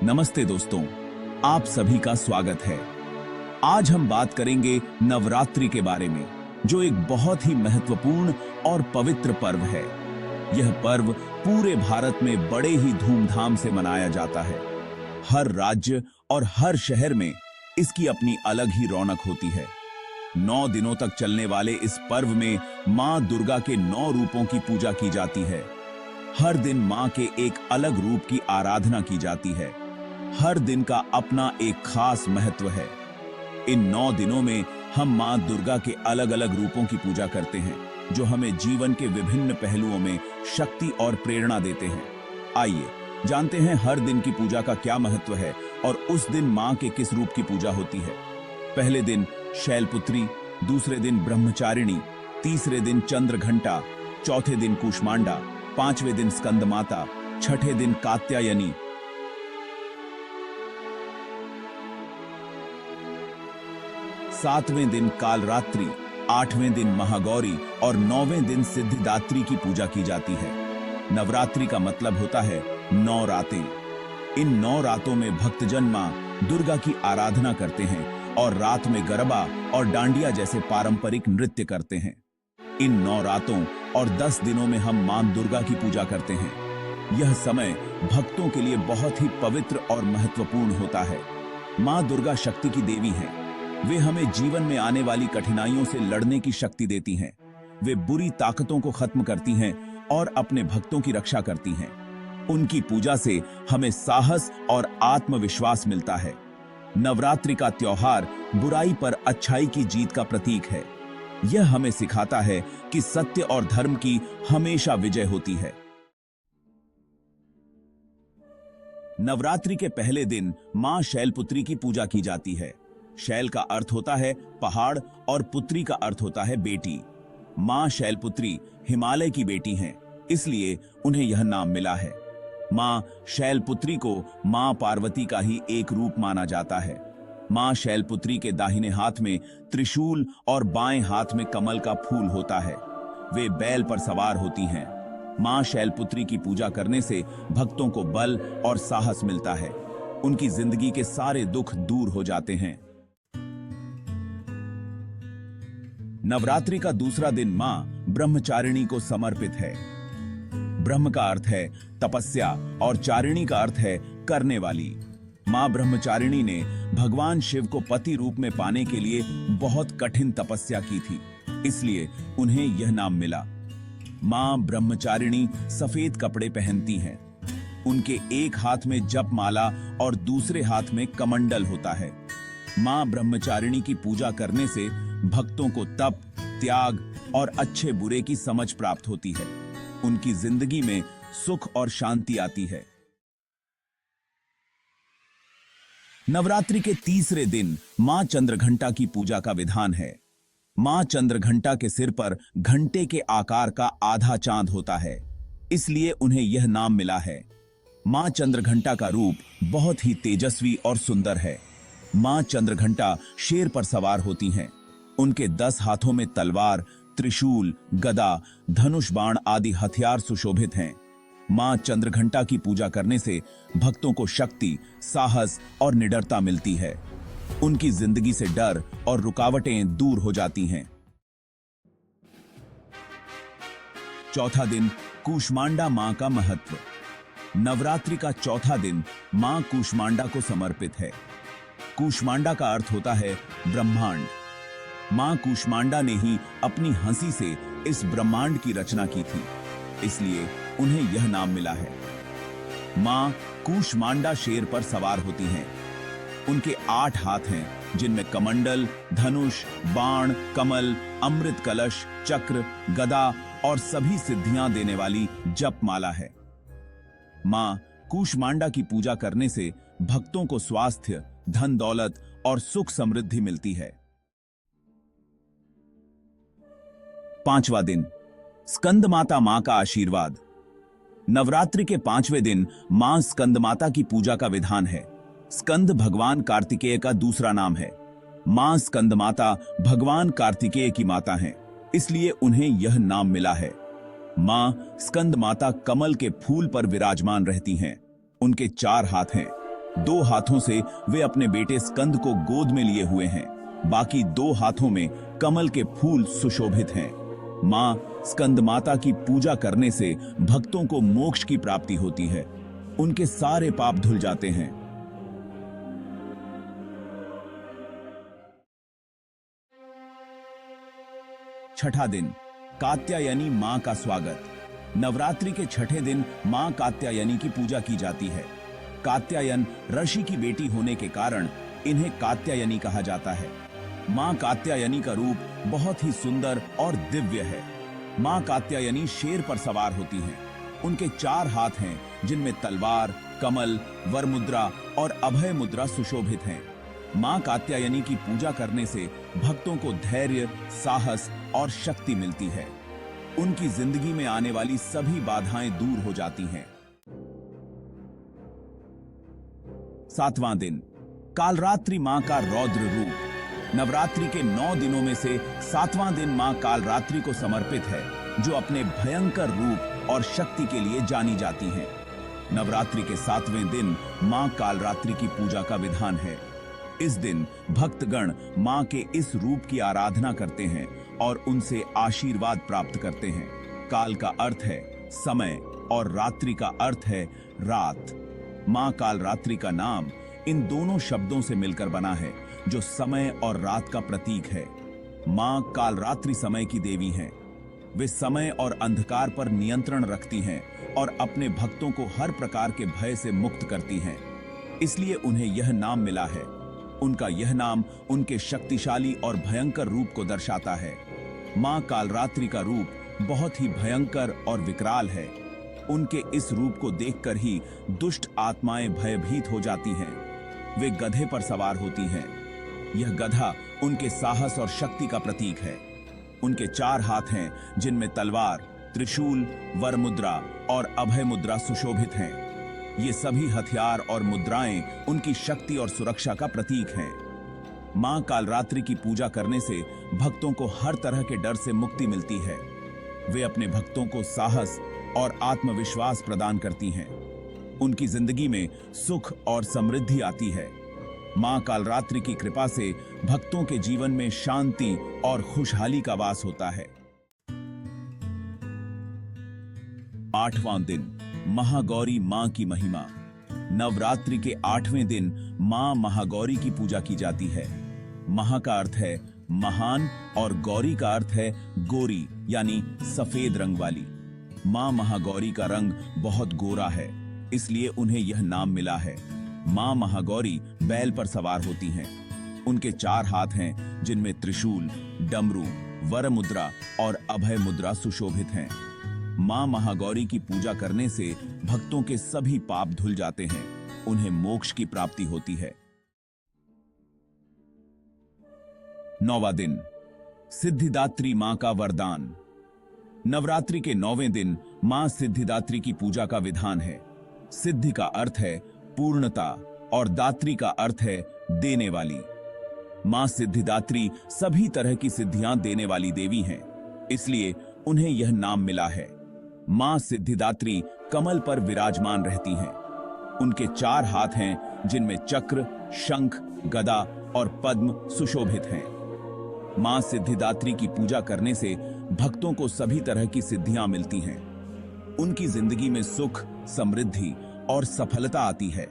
नमस्ते दोस्तों, आप सभी का स्वागत है। आज हम बात करेंगे नवरात्रि के बारे में, जो एक बहुत ही महत्वपूर्ण और पवित्र पर्व है। यह पर्व पूरे भारत में बड़े ही धूमधाम से मनाया जाता है। हर राज्य और हर शहर में इसकी अपनी अलग ही रौनक होती है। 9 दिनों तक चलने वाले इस पर्व में मां दुर्गा के 9 रूपों की पूजा की जाती है। हर दिन मां के एक अलग रूप की आराधना की जाती है। हर दिन का अपना एक खास महत्व है। इन 9 दिनों में हम मां दुर्गा के अलग अलग रूपों की पूजा करते हैं, जो हमें जीवन के विभिन्न पहलुओं में शक्ति और प्रेरणा देते हैं। आइए जानते हैं हर दिन की पूजा का क्या महत्व है और उस दिन मां के किस रूप की पूजा होती है। पहले दिन शैलपुत्री, दूसरे दिन ब्रह्मचारिणी, तीसरे दिन चंद्रघंटा, चौथे दिन कूष्मांडा, 5वें दिन स्कंद माता, छठे दिन कात्यायनी, 7वें दिन कालरात्रि, 8वें दिन महागौरी और 9वें दिन सिद्धिदात्री की पूजा की जाती है। नवरात्रि का मतलब होता है 9 रातें। इन 9 रातों में भक्तजन मां दुर्गा की आराधना करते हैं और रात में गरबा और डांडिया जैसे पारंपरिक नृत्य करते हैं। इन 9 रातों और 10 दिनों में हम मां दुर्गा की पूजा करते हैं। यह समय भक्तों के लिए बहुत ही पवित्र और महत्वपूर्ण होता है। मां दुर्गा शक्ति की देवी हैं। वे हमें जीवन में आने वाली कठिनाइयों से लड़ने की शक्ति देती हैं। वे बुरी ताकतों को खत्म करती हैं और अपने भक्तों की रक्षा करती हैं। उनकी पूजा से हमें साहस और आत्मविश्वास मिलता है। नवरात्रि का त्योहार बुराई पर अच्छाई की जीत का प्रतीक है। यह हमें सिखाता है कि सत्य और धर्म की हमेशा विजय होती है। नवरात्रि के पहले दिन मां शैलपुत्री की पूजा की जाती है। शैल का अर्थ होता है पहाड़ और पुत्री का अर्थ होता है बेटी। मां शैलपुत्री हिमालय की बेटी हैं, इसलिए उन्हें यह नाम मिला है। मां शैलपुत्री को मां पार्वती का ही एक रूप माना जाता है। मां शैलपुत्री के दाहिने हाथ में त्रिशूल और बाएं हाथ में कमल का फूल होता है। वे बैल पर सवार होती हैं। मां शैलपुत्री की पूजा करने से भक्तों को बल और साहस मिलता है। उनकी जिंदगी के सारे दुख दूर हो जाते हैं। नवरात्रि का दूसरा दिन मां ब्रह्मचारिणी को समर्पित है। ब्रह्म का अर्थ है तपस्या और चारिणी का अर्थ है करने वाली। मां ब्रह्मचारिणी ने भगवान शिव को पति रूप में पाने के लिए बहुत कठिन तपस्या की थी, इसलिए उन्हें यह नाम मिला। मां ब्रह्मचारिणी सफेद कपड़े पहनती हैं। उनके एक हाथ में जप माला और दूसरे हाथ में कमंडल होता है। मां ब्रह्मचारिणी की पूजा करने से भक्तों को तप, त्याग और अच्छे बुरे की समझ प्राप्त होती है। उनकी जिंदगी में सुख और शांति आती है। नवरात्रि के तीसरे दिन मां चंद्रघंटा की पूजा का विधान है। मां चंद्रघंटा के सिर पर घंटे के आकार का आधा चांद होता है, इसलिए उन्हें यह नाम मिला है। मां चंद्रघंटा का रूप बहुत ही तेजस्वी और सुंदर है। मां चंद्रघंटा शेर पर सवार होती हैं। उनके 10 हाथों में तलवार, त्रिशूल, गदा, धनुष बाण आदि हथियार सुशोभित हैं। मां चंद्रघंटा की पूजा करने से भक्तों को शक्ति, साहस और निडरता मिलती है। उनकी जिंदगी से डर और रुकावटें दूर हो जाती हैं। चौथा दिन कूष्मांडा मां का महत्व। नवरात्रि का चौथा दिन मां कूष्मांडा को समर्पित है। कूष्मांडा का अर्थ होता है ब्रह्मांड। मां कूष्मांडा ने ही अपनी हंसी से इस ब्रह्मांड की रचना की थी, इसलिए उन्हें यह नाम मिला है। मां कूष्मांडा शेर पर सवार होती हैं। उनके 8 हाथ हैं, जिनमें कमंडल, धनुष, बाण, कमल, अमृत कलश, चक्र, गदा और सभी सिद्धियां देने वाली जप माला है। मां कूष्मांडा की पूजा करने से भक्तों को स्वास्थ्य, धन दौलत और सुख समृद्धि मिलती है। 5वां दिन स्कंद माता मां का आशीर्वाद। नवरात्रि के 5वें दिन मां स्कंद माता की पूजा का विधान है। स्कंद भगवान कार्तिकेय का दूसरा नाम है। मां स्कंद माता भगवान कार्तिकेय की माता हैं, इसलिए उन्हें यह नाम मिला है। मां स्कंद माता कमल के फूल पर विराजमान रहती हैं। उनके 4 हाथ हैं। 2 हाथों से वे अपने बेटे स्कंद को गोद में लिए हुए हैं। बाकी 2 हाथों में कमल के फूल सुशोभित हैं। मां स्कंद माता की पूजा करने से भक्तों को मोक्ष की प्राप्ति होती है। उनके सारे पाप धुल जाते हैं। छठा दिन, कात्यायनी मां का स्वागत। नवरात्रि के छठे दिन मां कात्यायनी की पूजा की जाती है। कात्यायन ऋषि की बेटी होने के कारण इन्हें कात्यायनी कहा जाता है। मां कात्यायनी का रूप बहुत ही सुंदर और दिव्य है। मां कात्यायनी शेर पर सवार होती हैं। उनके 4 हाथ हैं, जिनमें तलवार, कमल, वरमुद्रा और अभय मुद्रा सुशोभित हैं। मां कात्यायनी की पूजा करने से भक्तों को धैर्य, साहस और शक्ति मिलती है। उनकी जिंदगी में आने वाली सभी बाधाएं दूर हो जाती हैं। 7वां दिन, कालरात्रि मां का रौद्र रूप। नवरात्रि के 9 दिनों में से 7वां दिन मां कालरात्रि को समर्पित है, जो अपने भयंकर रूप और शक्ति के लिए जानी जाती हैं। नवरात्रि के 7वें दिन मां कालरात्रि की पूजा का विधान है। इस दिन भक्तगण मां के इस रूप की आराधना करते हैं और उनसे आशीर्वाद प्राप्त करते हैं। काल का अर्थ है समय और रात्रि का अर्थ है रात। मां कालरात्रि का नाम इन दोनों शब्दों से मिलकर बना है, जो समय और रात का प्रतीक है। मां कालरात्रि समय की देवी हैं। वे समय और अंधकार पर नियंत्रण रखती हैं और अपने भक्तों को हर प्रकार के भय से मुक्त करती हैं। इसलिए उन्हें यह नाम मिला है। उनका यह नाम उनके शक्तिशाली और भयंकर रूप को दर्शाता है। मां कालरात्रि का रूप बहुत ही भयंकर और विकराल है। उनके इस रूप को देखकर ही दुष्ट आत्माएं भयभीत हो जाती हैं। वे गधे पर सवार होती हैं। यह गधा उनके साहस और शक्ति का प्रतीक है। उनके 4 हाथ हैं, जिनमें तलवार, त्रिशूल, वरमुद्रा और अभय मुद्रा सुशोभित हैं। ये सभी हथियार और मुद्राएं उनकी शक्ति और सुरक्षा का प्रतीक हैं। मां कालरात्रि की पूजा करने से भक्तों को हर तरह के डर से मुक्ति मिलती है। वे अपने भक्तों को साहस और आत्मविश्वास प्रदान करती हैं। उनकी जिंदगी में सुख और समृद्धि आती है। मां कालरात्रि की कृपा से भक्तों के जीवन में शांति और खुशहाली का वास होता है। 8वां दिन, महागौरी मां की महिमा। नवरात्रि के 8वें दिन मां महागौरी की पूजा की जाती है। महा का अर्थ है महान और गौरी का अर्थ है गोरी, यानी सफेद रंग वाली। मां महागौरी का रंग बहुत गोरा है, इसलिए उन्हें यह नाम मिला है। मां महागौरी बैल पर सवार होती हैं। उनके 4 हाथ हैं, जिनमें त्रिशूल, डमरू, वरमुद्रा और अभय मुद्रा सुशोभित हैं। मां महागौरी की पूजा करने से भक्तों के सभी पाप धुल जाते हैं। उन्हें मोक्ष की प्राप्ति होती है। 9वां दिन, सिद्धिदात्री मां का वरदान। नवरात्रि के 9वें दिन मां सिद्धिदात्री की पूजा का विधान है। सिद्धि का अर्थ है पूर्णता और दात्री का अर्थ है देने वाली। मां सिद्धिदात्री सभी तरह की सिद्धियां देने वाली देवी हैं, इसलिए उन्हें यह नाम मिला है। मां सिद्धिदात्री कमल पर विराजमान रहती हैं। उनके 4 हाथ हैं, जिनमें चक्र, शंख, गदा और पद्म सुशोभित हैं। मां सिद्धिदात्री की पूजा करने से भक्तों को सभी तरह की सिद्धियां मिलती हैं। उनकी जिंदगी में सुख, समृद्धि और सफलता आती है।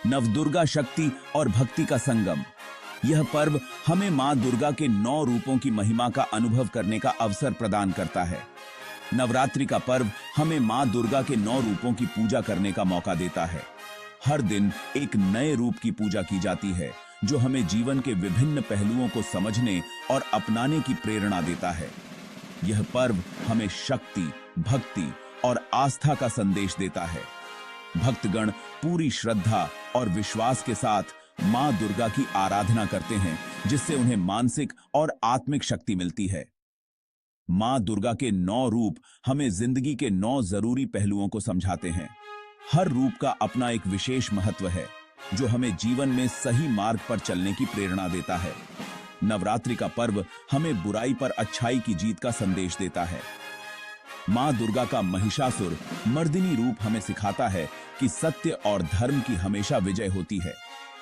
नवदुर्गा शक्ति और भक्ति का संगम। यह पर्व हमें मां दुर्गा के 9 रूपों की महिमा का अनुभव करने का अवसर प्रदान करता है। नवरात्रि का पर्व हमें मां दुर्गा के 9 रूपों की पूजा करने का मौका देता है। हर दिन एक नए रूप की पूजा की जाती है, जो हमें जीवन के विभिन्न पहलुओं को समझने और अपनाने की प्रेरणा देता है। यह पर्व हमें शक्ति, भक्ति और आस्था का संदेश देता है। भक्तगण पूरी श्रद्धा और विश्वास के साथ मां दुर्गा की आराधना करते हैं, जिससे उन्हें मानसिक और आत्मिक शक्ति मिलती है। मां दुर्गा के 9 रूप हमें जिंदगी के 9 जरूरी पहलुओं को समझाते हैं। हर रूप का अपना एक विशेष महत्व है, जो हमें जीवन में सही मार्ग पर चलने की प्रेरणा देता है। नवरात्रि का पर्व हमें बुराई पर अच्छाई की जीत का संदेश देता है। माँ दुर्गा का महिषासुर मर्दिनी रूप हमें सिखाता है कि सत्य और धर्म की हमेशा विजय होती है।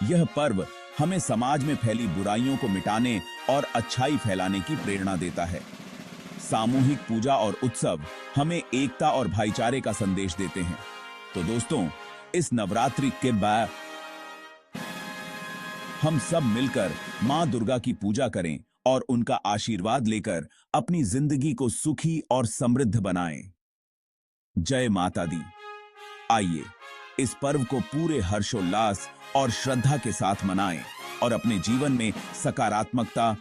यह पर्व हमें समाज में फैली बुराइयों को मिटाने और अच्छाई फैलाने की प्रेरणा देता है। सामूहिक पूजा और उत्सव हमें एकता और भाईचारे का संदेश देते हैं। तो दोस्तों, इस नवरात्रि के बाद हम सब मिलकर माँ दुर्गा की पूजा करें और उनका आशीर्वाद लेकर अपनी जिंदगी को सुखी और समृद्ध बनाएं। जय माता दी। आइए इस पर्व को पूरे हर्षोल्लास और श्रद्धा के साथ मनाएं और अपने जीवन में सकारात्मकता